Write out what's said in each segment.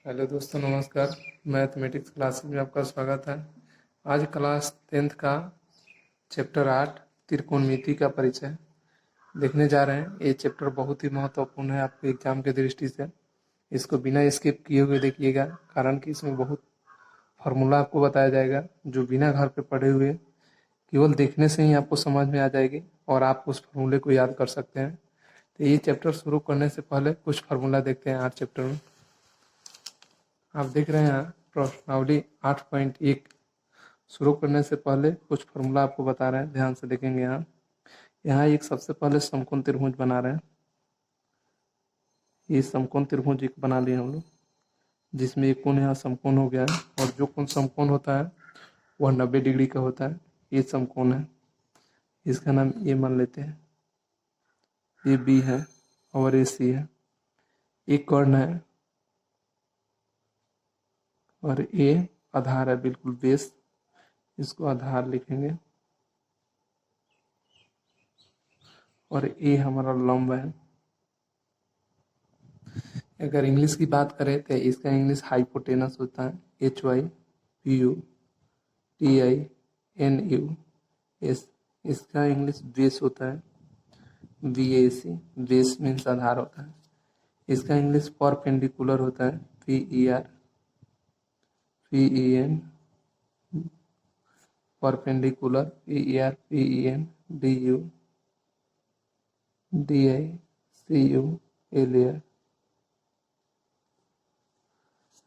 Hello दोस्तों, नमस्कार। Mathematics classes में आपका स्वागत है। आज क्लास 10th का चैप्टर 8 त्रिकोणमिति का परिचय देखने जा रहे हैं। ये चैप्टर बहुत ही महत्वपूर्ण है आपके एग्जाम के दृष्टि से। इसको बिना स्किप किए हुए देखिएगा, कारण कि इसमें बहुत फार्मूला आपको बताया जाएगा जो बिना घर पे पढ़े हुए केवल देखने से ही आपको समझ में आ जाएगी और आप उस फार्मूले को याद कर सकते हैं। तो ये चैप्टर शुरू करने से पहले कुछ फार्मूला देखते हैं 8 चैप्टर में। आप देख रहे हैं प्रश्नावली 8.1। शुरू करने से पहले कुछ फार्मूला आपको बता रहे हैं, ध्यान से देखेंगे। यहाँ एक सबसे पहले समकोण त्रिभुज बना रहे हैं। ये समकोण त्रिभुज एक बना लिए हम लोग, जिसमें एक कोण यहाँ समकोण हो गया है, और जो कोण समकोण होता है वह 90 डिग्री का होता है। ये समकोण है, इसका नाम ए मान लेते हैं। ये बी है और ये सी है। एक कर्ण है और ए आधार है, बिल्कुल बेस। इसको आधार लिखेंगे और ए हमारा लंब है। अगर इंग्लिश की बात करें तो इसका इंग्लिश हाइपोटेनस होता है, HYPUTINU। इसका इंग्लिश बेस होता है, BAC। बेस मीन्स आधार होता है। इसका इंग्लिश परपेंडिकुलर होता है, PEN। Perpendicular PERPENDUDICULAR।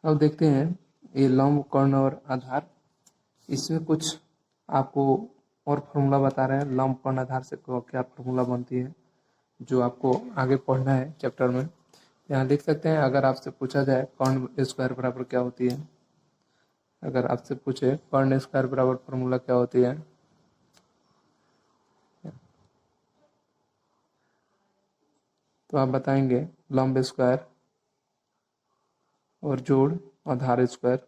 अब देखते हैं ये लंब, कर्ण और आधार। इसमें कुछ आपको और फार्मूला बता रहे हैं। लंब, कर्ण, आधार से क्या फार्मूला बनती है, जो आपको आगे पढ़ना है चैप्टर में। यहाँ लिख सकते हैं, अगर आपसे पूछा जाए कर्ण स्क्वायर बराबर क्या होती है। अगर आपसे पूछे कर्ण स्क्वायर बराबर फार्मूला क्या होती है, तो आप बताएंगे लंब स्क्वायर और जोड़ आधार स्क्वायर।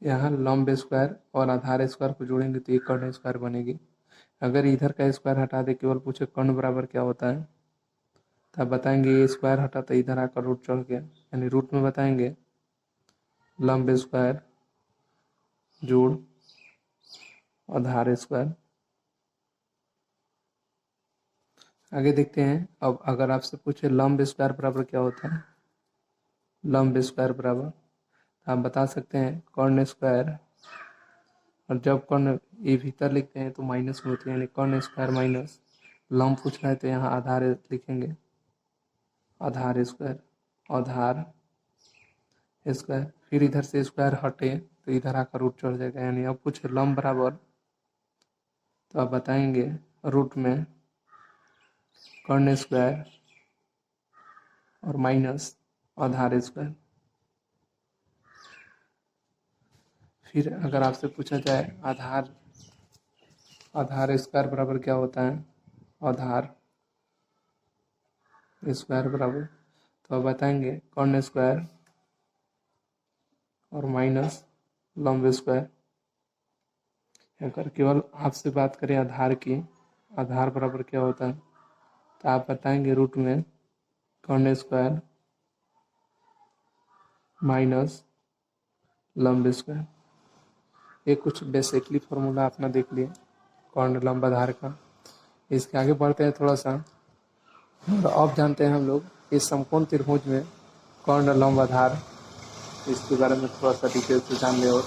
यहाँ लंब स्क्वायर और आधार स्क्वायर को जोड़ेंगे तो ये कर्ण स्क्वायर बनेगी। अगर इधर का स्क्वायर हटा दे, केवल पूछे कर्ण बराबर क्या होता है, तो आप बताएंगे ये स्क्वायर हटा तो इधर आकर रूट चढ़ गया, यानी रूट में बताएंगे लंब स्क्वायर जोड़ आधार स्क्वायर। आगे देखते हैं। अब अगर आपसे पूछे लंब स्क्वायर बराबर क्या होता है, लंब स्क्वायर बराबर, तो आप बता सकते हैं कर्ण स्क्वायर, और जब कर्ण ये भीतर लिखते हैं तो माइनस में होती है, यानी कर्ण स्क्वायर माइनस लंब पूछ रहा है तो यहाँ आधार लिखेंगे, आधार स्क्वायर, आधार स्क्वायर। फिर इधर से स्क्वायर हटे तो इधर आकर रूट चढ़ जाएगा, यानी अब पूछे लंब बराबर, तो आप बताएंगे रूट में कर्ण स्क्वायर और माइनस आधार स्क्वायर। फिर अगर आपसे पूछा जाए आधार, आधार स्क्वायर बराबर क्या होता है, आधार स्क्वायर बराबर, तो आप बताएंगे कर्ण स्क्वायर और माइनस लंब स्क्वायर। अगर केवल आपसे बात करें आधार की, आधार बराबर क्या होता है, तो आप बताएंगे रूट में कर्ण स्क्वायर माइनस लंब स्क्वायर। ये कुछ बेसिकली फार्मूला अपना देख लिए कर्ण लंब आधार का। इसके आगे बढ़ते हैं थोड़ा सा, और अब जानते हैं हम लोग इस समकोण त्रिभुज में कर्ण लंब आधार, इसके बारे में थोड़ा सा डिटेल से जान ले। और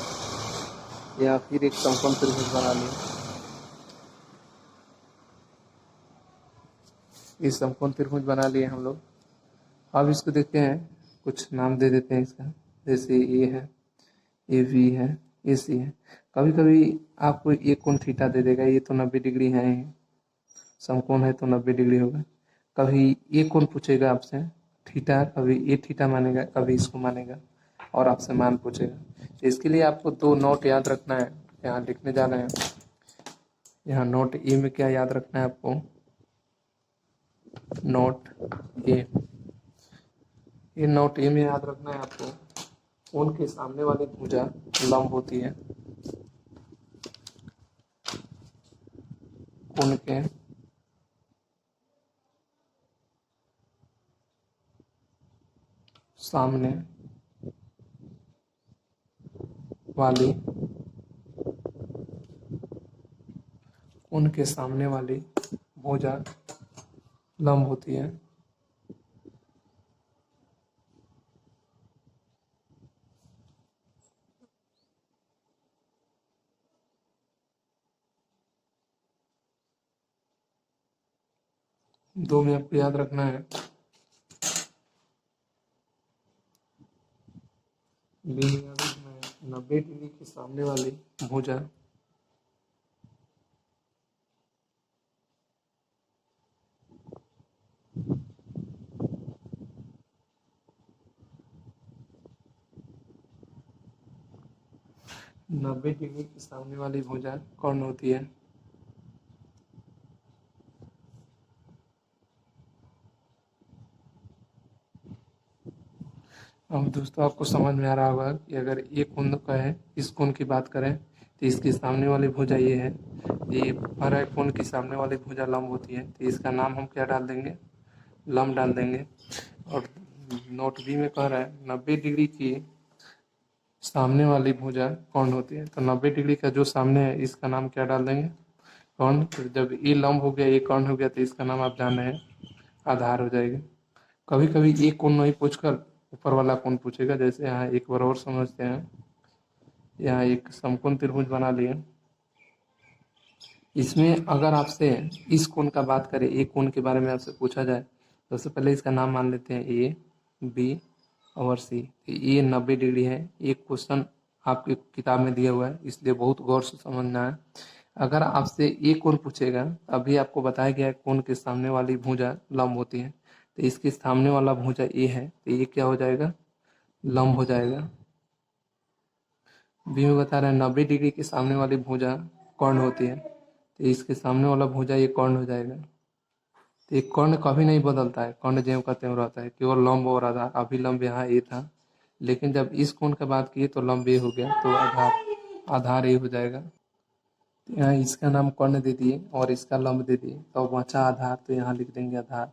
या फिर एक समकोण त्रिभुज बना लिया, इस समकोण त्रिभुज बना लिए हम लोग। अब इसको देखते हैं, कुछ नाम दे देते हैं इसका, जैसे ए है, ए बी है, ए सी है। कभी कभी आपको ये कोण थीटा दे देगा, ये तो 90 डिग्री है, समकोण है तो 90 डिग्री होगा। कभी ये कोण पूछेगा आपसे थीटा, कभी ये थीटा मानेगा, कभी इसको मानेगा और आपसे मान पूछेगा। तो इसके लिए आपको दो नोट याद रखना है, यहाँ लिखने जा रहे हैं। यहाँ नोट ए में क्या याद रखना है आपको, नोट ए, ये नोट ए में याद रखना है आपको, कोण के सामने वाली भुजा लंब होती है, कोण के सामने वाली उनके सामने वाली भुजा लंब होती है। दो में आपको याद रखना है, बी में याद रखना है 90 डिग्री के सामने वाली भुजा नब्बे डिग्री के सामने वाली भुजा कौन होती है। अब दोस्तों आपको समझ में आ रहा होगा कि अगर ये कोण का है, इस कोण की बात करें तो इसकी सामने वाली भुजा ये है, ये हर एक कोण की सामने वाली भुजा लंब होती है, तो इसका नाम हम क्या डाल देंगे, लंब डाल देंगे। और नोट बी में कह रहा है 90 डिग्री की सामने वाली भुजा कौन होती है, तो 90 डिग्री का जो सामने है इसका नाम क्या डाल देंगे, कौन। तो जब ये लंब हो गया, ये कौन हो गया, तो इसका नाम आप जान रहे हैं आधार हो जाएगा। कभी कभी एक कोण नहीं पूछकर ऊपर वाला कोण पूछेगा। जैसे यहाँ एक बार और समझते हैं, यहाँ एक समकोण त्रिभुज बना लिए, इसमें अगर आपसे इस कोण का बात करें, एक कोण के बारे में आपसे पूछा जाए, तो सबसे पहले इसका नाम मान लेते हैं ए, बी और सी। ये 90 डिग्री है। एक क्वेश्चन आपकी किताब में दिया हुआ है, इसलिए बहुत गौर से समझना है। अगर आपसे एक कोण पूछेगा, अभी आपको बताया गया है कोण के सामने वाली भुजा लंब होती है, तो इसके सामने वाला भुजा ए है, तो ये क्या हो जाएगा, लंब हो जाएगा। बी में बता रहे हैं 90 डिग्री के सामने वाली भुजा कर्ण होती है, तो इसके सामने वाला भुजा ये कर्ण हो जाएगा। तो ये कर्ण कभी नहीं बदलता है, कर्ण ज्यों का त्यों रहता है, केवल लंब और आधार। अभी लंब यहाँ ए था, लेकिन जब इस कोण की बात की तो लंब ए हो गया, तो आधार आधार ए हो जाएगा। तो यहाँ इसका नाम कर्ण दे दिए और इसका लंब दे दिए, तो बचा आधार, तो यहाँ लिख देंगे आधार।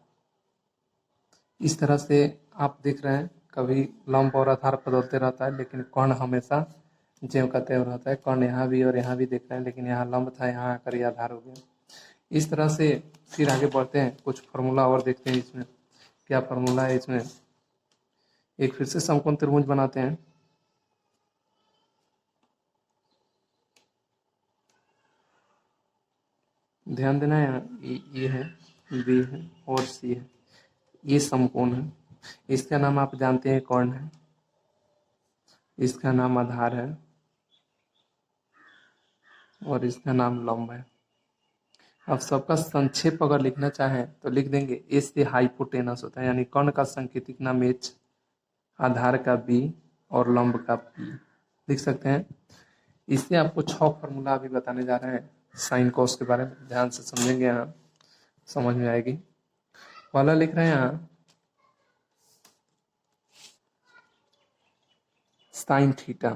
इस तरह से आप देख रहे हैं कभी लंब और आधार बदलते रहता है, लेकिन कर्ण हमेशा ज्यों का त्यों रहता है। कर्ण यहाँ भी और यहाँ भी देख रहे हैं, लेकिन यहाँ लंब था, यहाँ आकर ये आधार हो गया। इस तरह से फिर आगे बढ़ते हैं, कुछ फार्मूला और देखते हैं इसमें क्या फार्मूला है। इसमें एक फिर से समकोण त्रिभुज बनाते हैं। ध्यान देना है, ये है, बी है और सी है, ये समकोण है। इसका नाम आप जानते हैं कर्ण है, इसका नाम आधार है और इसका नाम लंब है। अब सबका संक्षेप अगर लिखना चाहें तो लिख देंगे, ए से हाइपोटेनस होता है, यानी कर्ण का संकेतिक नाम एच, आधार का बी और लंब का पी लिख सकते हैं। इससे आपको 6 फॉर्मूला अभी बताने जा रहे हैं साइन कॉस के बारे में, ध्यान से समझेंगे, यहाँ समझ में आएगी। पहला लिख रहे हैं यहाँ साइन थीटा,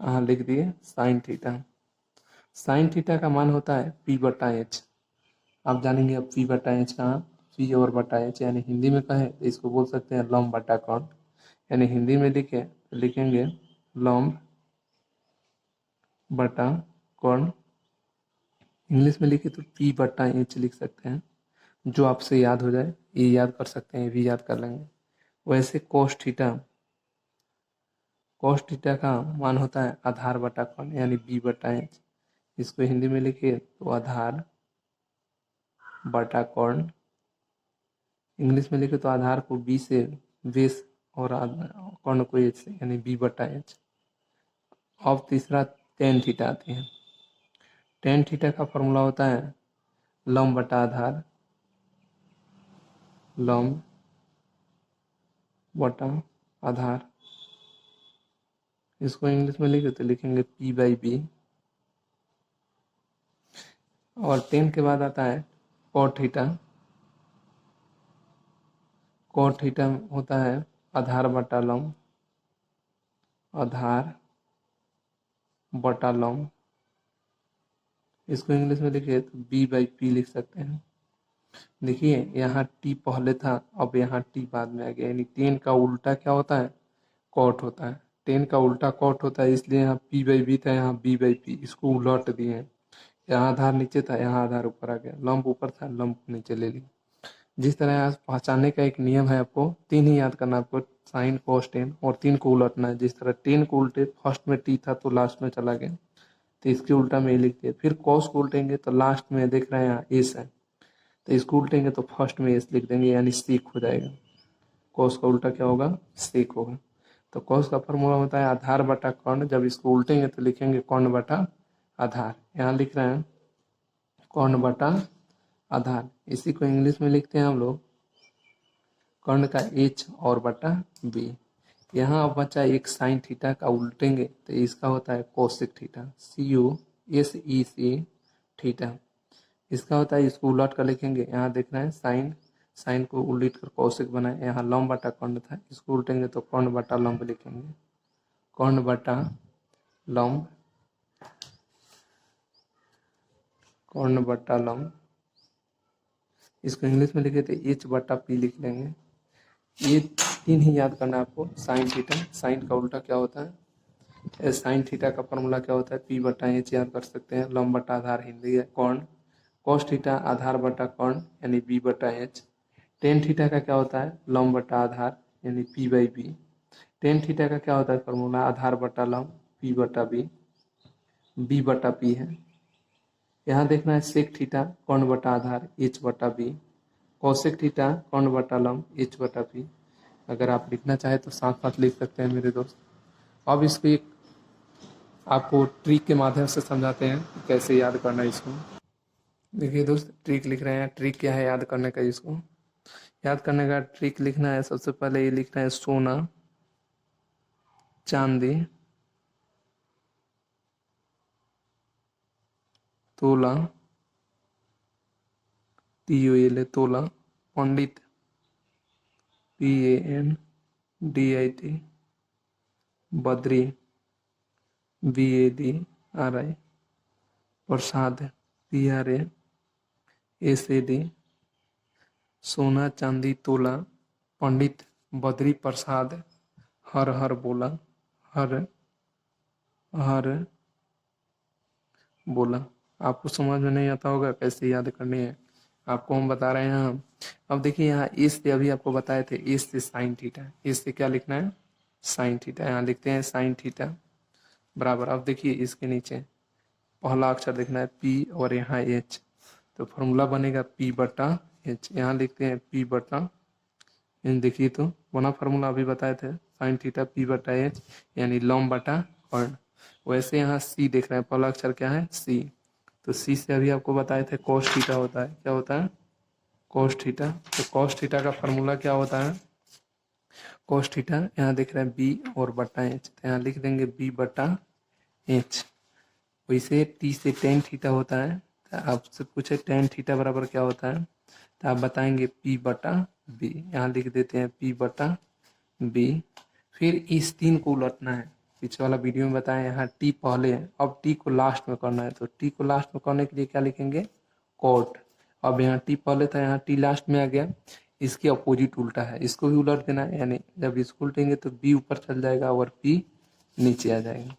हाँ लिख दिए साइन थीटा। साइन थीटा का मान होता है पी बटा एच। आप जानेंगे अब पी बटा एच कहाँ, पी और बटा एच, यानी हिंदी में कहें तो इसको बोल सकते हैं लंब बटा कर्ण, यानी हिंदी में लिखे तो लिखेंगे लंब बटा कर्ण। इंग्लिश में लिखे तो पी बटा एच लिख सकते हैं, जो आपसे याद हो जाए, ये याद कर सकते हैं, ये भी याद कर लेंगे। वैसे कोस थीटा का मान होता है आधार बटा कर्ण, यानी बी बटा एच। इसको हिंदी में लिखिए तो आधार बटा कर्ण। इंग्लिश में लिखे तो आधार को बी से बेस और कर्ण को एच से, यानी बी बटा एच। अब तीसरा टेन थीटा आती है। टेन थीटा का फॉर्मूला होता है लंब बटा आधार, लंब बटा आधार। इसको इंग्लिश में लिखे तो लिखेंगे पी बाई बी। और टेन के बाद आता है कॉट थीटा। कॉट थीटा होता है आधार बटा लंब, आधार बटा लंब। इसको इंग्लिश में लिखे तो बी बाई पी लिख सकते हैं। देखिए यहाँ टी पहले था, अब यहाँ टी बाद में आ गया, यानी टेन का उल्टा क्या होता है, कॉट होता है। टेन का उल्टा कॉट होता है, इसलिए यहाँ पी बाई बी था, यहाँ बी बाई पी, इसको उलट दिए हैं। यहाँ आधार नीचे था, यहाँ आधार ऊपर आ गया, लंब ऊपर था, लंब नीचे ले लिया। जिस तरह आज पहचानने का एक नियम है, आपको तीन ही याद करना है आपको, साइन कॉस टेन, और तीन को उलटना है। जिस तरह टेन को उल्टे, फर्स्ट में टी था तो लास्ट में चला गया, तो इसके उल्टा में ये लिख दिया। फिर कॉस को उल्टेंगे तो लास्ट में देख रहे हैं यहाँ एस है, तो इसको उल्टेंगे तो फर्स्ट में एस लिख देंगे, यानी सीक हो जाएगा। कॉस का उल्टा क्या होगा, सेक होगा। तो कॉस का फॉर्मूला होता है आधार बटा कर्ण, जब इसको उल्टेंगे तो लिखेंगे कर्ण बटा आधार। यहाँ लिख रहे हैं कर्ण बटा आधार, इसी को इंग्लिश में लिखते हैं हम लोग कर्ण का एच और बटा बी। यहाँ अब बचा एक साइन थीटा का, उल्टेंगे तो इसका होता है कोसेक थीटा, CUSEC थीटा। इसका होता है, इसको उलट कर लिखेंगे, यहाँ देखना है साइन, साइन को उलट कर कौशिक बनाए, यहाँ लंब बटा कर्ण था, इसको उल्टेंगे तो कर्ण बटा लंब लिखेंगे, कर्ण बटा लंब, कर्ण बटा लंब। इसको इंग्लिश में लिखे थे एच बटा पी लिख लेंगे। ये तीन ही याद करना है आपको। साइन थीटा, साइन का उल्टा क्या होता है, साइन थीटा का फॉर्मूला क्या होता है, पी बटा एच याद कर सकते हैं, लंब बटा आधार हिंदी है कर्ण, कॉस थीटा आधार बटा कर्ण यानी बी बटा एच। टेन थीटा का क्या होता है, लंब बटा आधार यानी P by B. Tan theta का क्या होता है फॉर्मूला, आधार बटा लंब पी बटा बी, बी बटा पी है। यहाँ देखना है सेक थीटा कर्ण बटा आधार एच बटा बी, कौशिक थीटा कर्ण बटा लंब एच बटा पी। अगर आप लिखना चाहे तो साथ साथ लिख सकते हैं मेरे दोस्त। अब इसको एक आपको ट्रिक के माध्यम से समझाते हैं कि कैसे याद करना है इसको। देखिए दोस्त, ट्रिक लिख रहे हैं। ट्रिक क्या है याद करने का, इसको याद करने का ट्रिक लिखना है। सबसे पहले ये लिखना है सोना, चांदी, तोला, TOLA तोला, पंडित PANDIT, बद्री BADRI, प्रसाद PRASAD। सोना चांदी तोला पंडित बद्री प्रसाद, हर हर बोला, हर हर बोला। आपको समझ में नहीं आता होगा कैसे याद करनी है, आपको हम बता रहे हैं हम। अब देखिए यहाँ एस से अभी आपको बताए थे, एस से साइन थीटा, एस से क्या लिखना है, साइन थीटा। यहाँ लिखते हैं साइन थीटा बराबर। अब देखिए इसके नीचे पहला अक्षर देखना है पी और यहाँ एच, तो फॉर्मूला बनेगा पी बटा एच। यहाँ लिखते हैं पी बटा, देखिए तो बना फॉर्मूला अभी बताए थे, साइन थीटा पी बटा एच यानी लंब बटा कर्ण। वैसे यहाँ सी देख रहे हैं, पहला अक्षर क्या है सी, तो सी से अभी आपको बताए थे कॉस थीटा होता है, क्या होता है कॉस थीटा। तो कॉस थीटा का फॉर्मूला क्या होता है, कॉस थीटा यहाँ देख रहे हैं बी और बटा एच, तो यहाँ लिख देंगे बी बटा एच। वैसे टी से टेन थीटा होता है, तो आपसे पूछे टेन थीटा बराबर क्या होता है, तो आप बताएंगे पी बटा बी। यहाँ लिख देते हैं पी बटा बी। फिर इस तीन को उलटना है, पीछे वाला वीडियो में बताया, यहाँ टी पहले है, अब टी को लास्ट में करना है, तो टी को लास्ट में करने के लिए क्या लिखेंगे कोट। अब यहाँ टी पहले था, यहाँ टी लास्ट में आ गया, इसके अपोजिट उल्टा है, इसको भी उलट देना है, यानी जब इसको उल्टेंगे तो बी ऊपर चल जाएगा और पी नीचे आ जाएगा।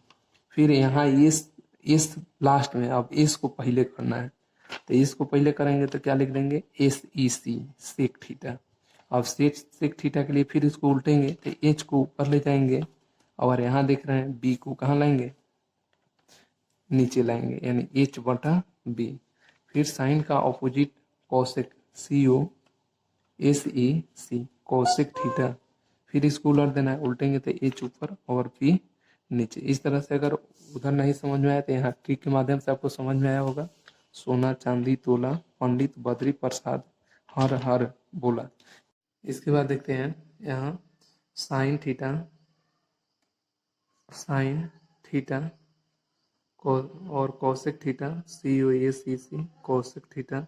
फिर यहाँ इस लास्ट में, अब इस को पहले करना है, तो इसको पहले करेंगे तो क्या लिख देंगे SEC सेक थीटा। अब सेक थीटा के लिए फिर इसको उल्टेंगे तो एच को ऊपर ले जाएंगे, और यहाँ देख रहे हैं बी को कहाँ लाएंगे, नीचे लाएंगे, यानी एच बटा बी। फिर साइन का opposite cosec COSEC cosec theta, फिर इसको उलट देना है, उल्टेंगे तो एच ऊपर और पी नीचे। इस तरह से अगर उधर नहीं समझ में आया तो यहाँ ट्रिक के माध्यम से आपको समझ में आया होगा। सोना चांदी तोला पंडित बद्री प्रसाद, हर हर बोला। इसके बाद देखते हैं यहाँ साइन थीटा, साइन थीटा और Kaushik theta COSEC Kaushik theta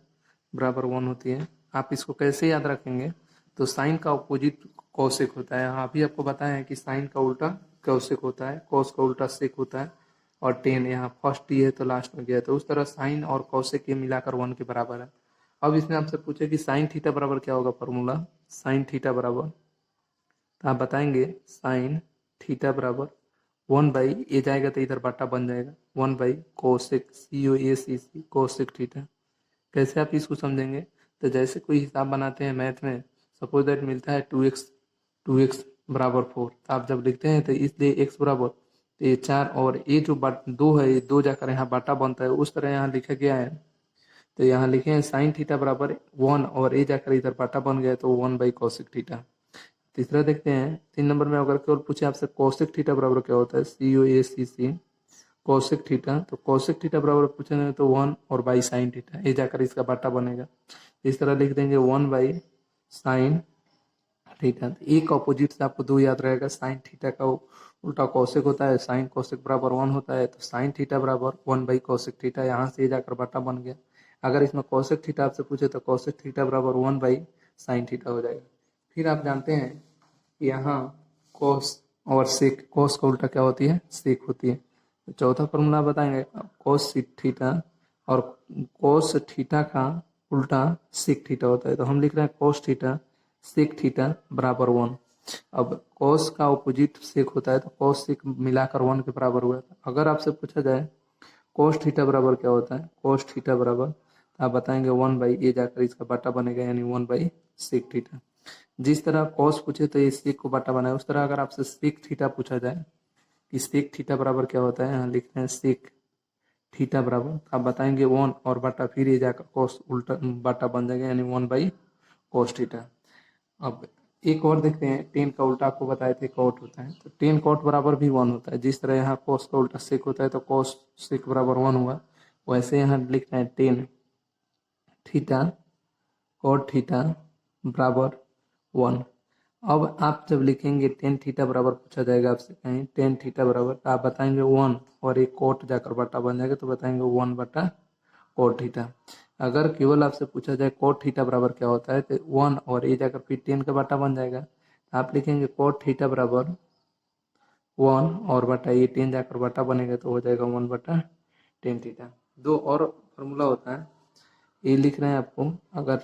बराबर 1 होती है। आप इसको कैसे याद रखेंगे, तो साइन का अपोजिट कौशिक होता है, यहाँ भी आपको बताया है कि साइन का उल्टा कौशिक होता है, कॉस का उल्टा सेक होता है, और टेन यहाँ फर्स्ट टी है तो लास्ट में गया, तो उस तरह साइन और कौशिक ये मिलाकर 1 के बराबर है। अब इसने आपसे पूछे कि साइन थीटा बराबर क्या होगा फॉर्मूला, साइन थीटा बराबर, तो आप बताएंगे साइन थीटा बराबर 1 बाई, ये जाएगा तो इधर बटा बन जाएगा 1 by cosec COSEC cosec theta. कैसे आप इसको समझेंगे, तो जैसे कोई हिसाब बनाते हैं मैथ में, सपोज दैट मिलता है 2x बराबर 4, तो आप जब लिखते हैं तो इसलिए x बराबर, तो ये 4 और ये जो 2 है, ये 2 जाकर यहाँ बाटा बनता है, उस तरह यहाँ लिखा गया है। तो यहाँ लिखे हैं साइन थीटा बराबर 1 और ये जाकर इधर बाटा बन गया तो 1 बाई कौशिक थीटा। तीसरा देखते हैं, 3 नंबर में अगर केवल पूछे आपसे कौशिक थीटा बराबर क्या होता है, COSEC कौशिक थीटा, तो कौशिक थीटा बराबर पूछेंगे तो 1 और बाई साइन थीटा, ये जाकर इसका बाटा बनेगा। इस तरह लिख देंगे 1 बाई साइन थीटा। एक ऑपोजिट से आपको 2 याद रहेगा, साइन थीटा का उल्टा कौशिक होता है, साइन कौशिक बराबर 1 होता है, तो साइन थीटा बराबर 1 बाई कौशिक थीटा, यहाँ से जाकर बाटा बन गया। अगर इसमें कौशिक थीटा आपसे पूछे तो कौशिक थीटा बराबर 1 बाई साइन थीटा हो जाएगा। फिर आप जानते हैं कि यहाँ कॉस और सेक, कॉस का उल्टा क्या होती है, सेक होती है। तो चौथा फॉर्मूला बताएंगे, कॉस थीटा और कॉस थीटा का उल्टा सेक थीटा होता है, तो हम लिख रहे हैं कॉस थीटा सेक थीटा बराबर 1। अब कॉस का ऑपोजिट सेक होता है, तो कॉस सेक मिलाकर 1 के बराबर हुआ था। अगर आपसे पूछा जाए कॉस थीटा बराबर क्या होता है, कॉस थीटा बराबर, तो आप बताएंगे 1 बाई, ये जाकर इसका बाटा बनेगा यानी 1 बाई सेक थीटा। जिस तरह कॉस पूछे तो ये सेक को बाटा बनाए, उस तरह अगर आपसे सेक थीटा पूछा जाए कि सेक थीटा बराबर क्या होता है, यहाँ लिखते हैं सेक थीटा बराबर, आप बताएंगे 1 और बाटा, फिर ये जाकर कॉस उल्टा बाटा बन जाएगा यानी 1 बाई कॉस थीटा। अब एक और देखते हैं, टेन का उल्टा आपको बताए थे कॉट होता है, तो टेन कॉट बराबर भी 1 होता है। जिस तरह यहाँ कॉस का उल्टा सेक होता है तो कॉस सेक बराबर 1 हुआ, वैसे यहाँ लिखते हैं टेन थीटा कॉट थीटा बराबर 1। अब आप जब लिखेंगे टेन थीटा बराबर पूछा जाएगा आपसे कहीं टेन थीटा बराबर, तो आप बताएंगे 1 और एक कोट जाकर बटा बन जाएगा, तो बताएंगे 1 बटा कोट थीटा। अगर केवल आपसे पूछा जाए कोट थीटा बराबर क्या होता है, तो 1 और ये जाकर फिर 10 का बटा बन जाएगा, तो आप लिखेंगे कोट थीटा बराबर 1 और बटा ये 10 जाकर बटा बनेगा, तो हो जाएगा 1 बटा 10 थीटा। दो और फॉर्मूला होता है, ये लिख रहे हैं आपको। अगर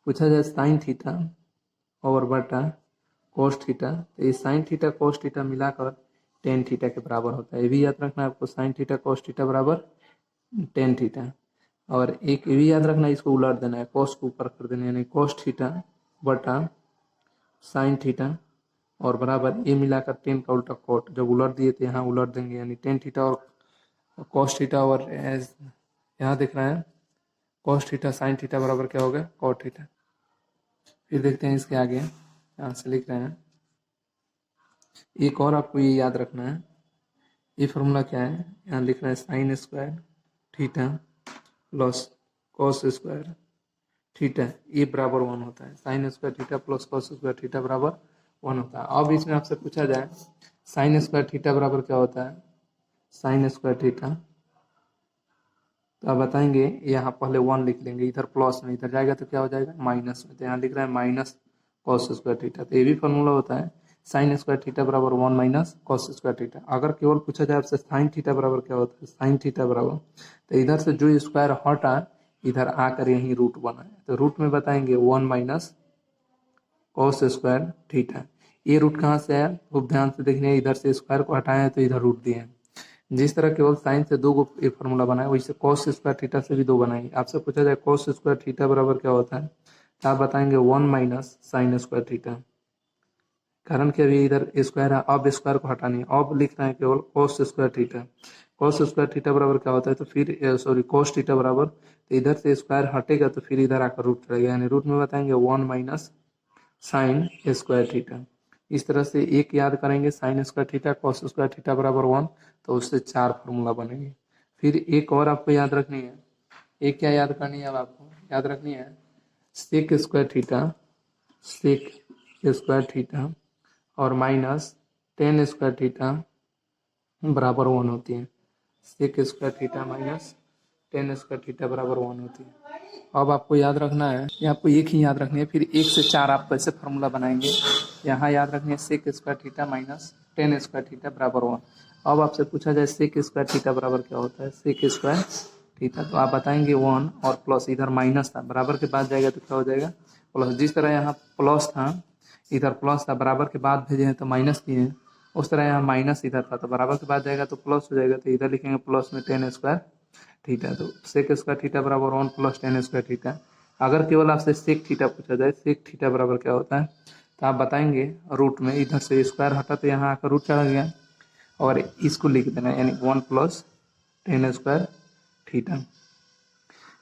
पूछा जाए साइन थीटा और बटा कोस थीटा, तो ये साइन थीटा कोस थीटा मिलाकर टेन थीटा के बराबर होता है। ये भी याद रखना है आपको, साइन थीटा कोस थीटा बराबर टेन थीटा। और एक ये भी याद रखना है, इसको उलट देना है, कोस को ऊपर कर देना है, यानी कोस थीटा बटा साइन थीटा और बराबर ये मिलाकर 10 का उल्टा कोट, जब उलट दिए थे यहाँ उलट देंगे, यानी 10 थीटा और कोस थीटा, और यहाँ दिख रहा है कोस थीटा साइन थीटा बराबर क्या हो गया, कोट थीटा। फिर देखते हैं इसके आगे, यहाँ से लिख रहे हैं, एक और आपको ये याद रखना है, ये फॉर्मूला क्या है, यहाँ लिख रहे हैं sine square theta plus cos square theta, ये बराबर 1 होता है। Sine square theta plus cos square theta बराबर 1 होता है। अब इसमें आपसे पूछा जाए साइन स्क्वायर थीटा बराबर क्या होता है, साइन स्क्वायर थीटा, तो आप बताएंगे यहाँ पहले 1 लिख लेंगे, इधर प्लस में, इधर जाएगा तो क्या हो जाएगा माइनस में, तो यहाँ लिख रहा है माइनस कॉस स्क्वायर थीटा। तो ये भी फॉर्मूला होता है साइन स्क्वायर थीटा बराबर 1 माइनस कॉस स्क्वायर थीटा। अगर केवल पूछा जाए आपसे साइन थीटा बराबर क्या होता है, साइन थीटा बराबर, तो इधर से जो स्क्वायर हटा इधर आकर यही रूट बना है, तो रूट में बताएंगे 1 माइनस कॉस स्क्वायर थीटा। ये रूट कहाँ से आया, खूब ध्यान से देखने, इधर से स्क्वायर को हटाए तो इधर रूट दिए हैं। जिस तरह केवल साइन से 2 ये फॉर्मूला बनाए, वैसे कॉस स्क्वायर थीटा से भी 2 बनाएंगे। आपसे पूछा जाए कॉस स्क्वायर थीटा बराबर क्या होता है, तो आप बताएंगे 1 माइनस साइन स्क्वायर थीटा। कारण कि अभी इधर स्क्वायर है, अब स्क्वायर को हटानी है, अब लिख रहे हैं केवल cos square theta. Cos square theta बराबर क्या होता है, तो फिर सॉरी कॉस थीटा बराबर, तो इधर से स्क्वायर हटेगा तो फिर इधर आकर रूट चढ़ेगा, यानी रूट में बताएंगे 1 माइनस साइन स्क्वायर थीटा। इस तरह से एक याद करेंगे sine square theta cos square theta बराबर 1, तो उससे 4 फॉर्मूला बनेंगे। फिर एक और आपको याद रखनी है, एक क्या याद करनी है, अब आपको याद रखनी है sec square theta, sec square theta और माइनस टेन स्क्वायर थीटा बराबर 1 होती है। Sec square theta minus tan square theta बराबर 1 होती है। अब आपको याद रखना है, ये आपको एक ही याद रखनी है, फिर 1 से 4 आप कैसे फॉर्मूला बनाएंगे, यहाँ याद रखनी है sec square theta minus tan square theta बराबर 1। अब आपसे पूछा जाए सेक स्क्वायर थीटा बराबर क्या होता है, सेक स्क्वायर ठीक है। तो आप बताएंगे 1 और प्लस, इधर माइनस था, बराबर के बाद जाएगा तो क्या हो जाएगा प्लस। जिस तरह यहाँ प्लस था, इधर प्लस था, बराबर के बाद भेजे हैं तो माइनस किए हैं, उस तरह यहाँ माइनस इधर था तो बराबर के बाद जाएगा तो प्लस हो जाएगा। तो इधर लिखेंगे प्लस में टेन स्क्वायर थीटा, तो सेक स्क्वायर थीटा बराबर 1 प्लस टेन स्क्वायर थीटा। अगर केवल आपसे सेक थीटा पूछा जाए, सेक थीटा बराबर क्या होता है, तो आप बताएंगे रूट में इधर से स्क्वायर हटा तो यहाँ आकर रूट चढ़ा गया, और इसको लिख देना यानी 1 प्लस टेन स्क्वायर थीटा।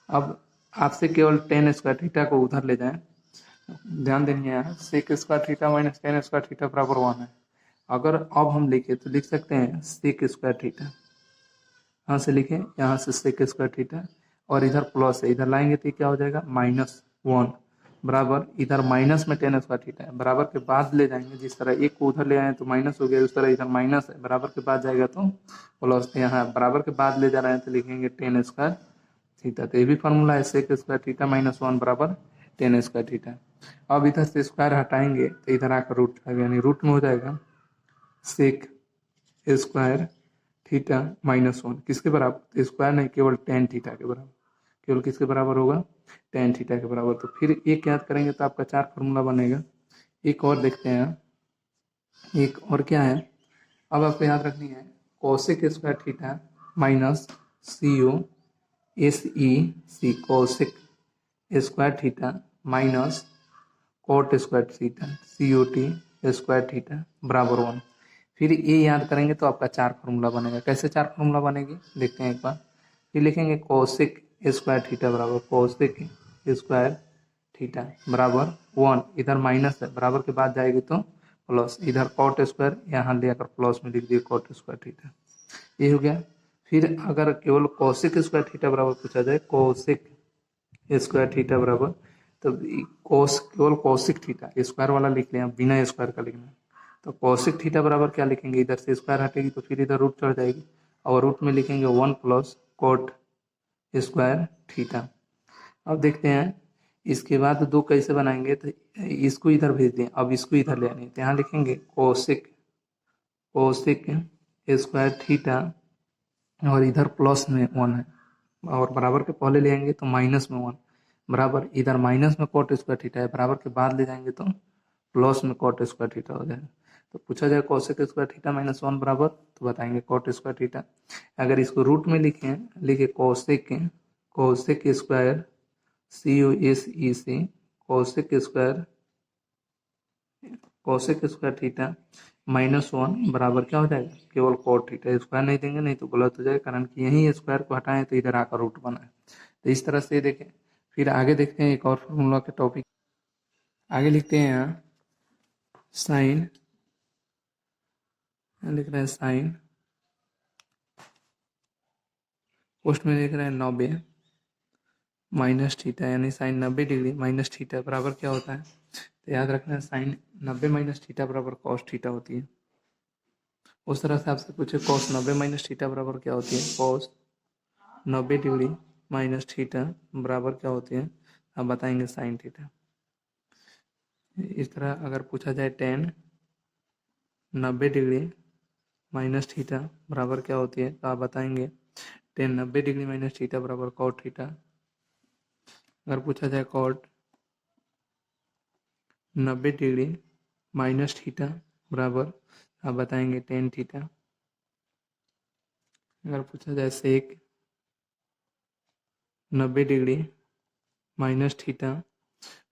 अब आपसे केवल टेन स्क्वायर थीटा को उधर ले जाएं, ध्यान देंगे यहाँ sec square theta minus tan square theta बराबर 1 है। अगर अब हम लिखे तो लिख सकते हैं सेक स्क्वायर थीटा, यहाँ से लिखें, यहाँ से सेक स्क्वायर थीटा, और इधर प्लस है, इधर लाएंगे तो क्या हो जाएगा -1 बराबर, इधर माइनस में टेन स्क्वायर थीटा है, बराबर के बाद ले जाएंगे, जिस तरह एक को उधर ले आए तो माइनस हो गया, उस तरह इधर माइनस है, बराबर के बाद जाएगा तो प्लस। तो यहाँ बराबर के बाद ले जा रहे हैं तो लिखेंगे टेन स्क्वायर थीटा। तो ये भी फॉर्मूला है सेक स्क्वायर थीटा -1 बराबर टेन स्क्वायर थीटा। अब इधर से स्क्वायर हटाएंगे तो इधर आकर रूट आ गया, यानी रूट में हो जाएगा सेक स्क्वायर थीटा -1 किसके बराबर, स्क्वायर नहीं केवल टेन थीटा के बराबर, केवल किसके बराबर होगा टेन थीटा के बराबर। तो फिर एक याद करेंगे तो आपका 4 फार्मूला बनेगा। एक और देखते हैं, एक और क्या है, अब आपको याद रखनी है cosec square theta minus COSEC cosec square theta minus cot square theta COT square theta बराबर 1। फिर ये याद करेंगे तो आपका 4 फार्मूला बनेगा। कैसे 4 फार्मूला बनेगी देखते हैं एक बार। फिर लिखेंगे कोसेक स्क्वायर थीटा बराबर कोसेक स्क्वायर थीटा बराबर 1, इधर माइनस है, बराबर के बाद जाएगी तो प्लस, इधर कॉट स्क्वायर यहाँ ले आकर प्लस में लिख दिए कॉट स्क्वायर थीटा, ये हो गया। फिर अगर केवल कोसेक स्क्वायर थीटा बराबर पूछा जाए, कोसेक स्क्वायर थीटा बराबर, तो कोस केवल कोसिक थीटा स्क्वायर वाला लिख लें, बिना स्क्वायर का लिखना। तो कोसिक थीटा बराबर क्या लिखेंगे, इधर से स्क्वायर हटेगी तो फिर इधर रूट चढ़ जाएगी, और रूट में लिखेंगे 1 प्लस कोट स्क्वायर थीटा। अब देखते हैं इसके बाद दो कैसे बनाएंगे, तो इसको इधर भेज दें, अब इसको इधर ले आने, तो यहाँ लिखेंगे कोसिक कोसिक स्क्वायर थीटा, और इधर प्लस में 1 है, और बराबर के पहले ले आएंगे तो माइनस में 1 बराबर, इधर माइनस में कॉट स्क्वायर थीटा है, बराबर के बाद ले जाएंगे तो प्लस में कॉट स्क्वायर थीटा हो जाएगा। तो पूछा जाए कोसेक स्क्वायर थीटा -1 बराबर, तो बताएंगे कॉट स्क्वायर थीटा। अगर इसको रूट में लिखें, लिखे cosec cosec square COSEC cosec square cosec square theta -1 बराबर क्या हो जाएगा केवल कॉट थीटा, स्क्वायर नहीं देंगे नहीं तो गलत हो जाएगा, कारण कि यही स्क्वायर को हटाएं तो इधर आकर रूट बना है। तो इस तरह से देखें। फिर आगे देखते हैं एक और फॉर्मूला के टॉपिक, आगे लिखते हैं यहाँ साइन, लिख रहे हैं साइन, पोस्ट में लिख रहे हैं 90 माइनस थीटा, यानी साइन 90 डिग्री माइनस थीटा बराबर क्या होता है, तो याद रखना है साइन 90 माइनस थीटा बराबर कॉस थीटा होती है। उस तरह से आपसे पूछे कॉस 90 माइनस थीटा बराबर क्या होती है, कॉस 90 डिग्री माइनस थीटा बराबर क्या होती है, आप बताएंगे साइन थीटा। इस तरह अगर पूछा जाए टेन 90 डिग्री माइनस थीटा बराबर क्या होती है, तो आप बताएंगे टेन 90 डिग्री माइनस थीटा बराबर कॉट थीटा। अगर पूछा जाए कॉट 90 डिग्री माइनस थीटा बराबर, आप बताएंगे टेन थीटा। अगर पूछा जाए सेक 90 डिग्री माइनस थीटा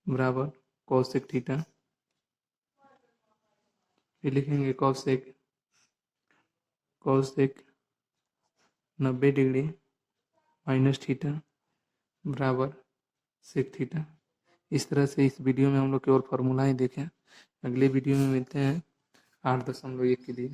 बराबर कोसेक थीटा, फिर लिखेंगे cosec cosec 90 degree minus theta बराबर सेक थीटा। इस तरह से इस वीडियो में हम लोग केवल फार्मूला ही देखें। अगले वीडियो में मिलते हैं 8.1 के लिए।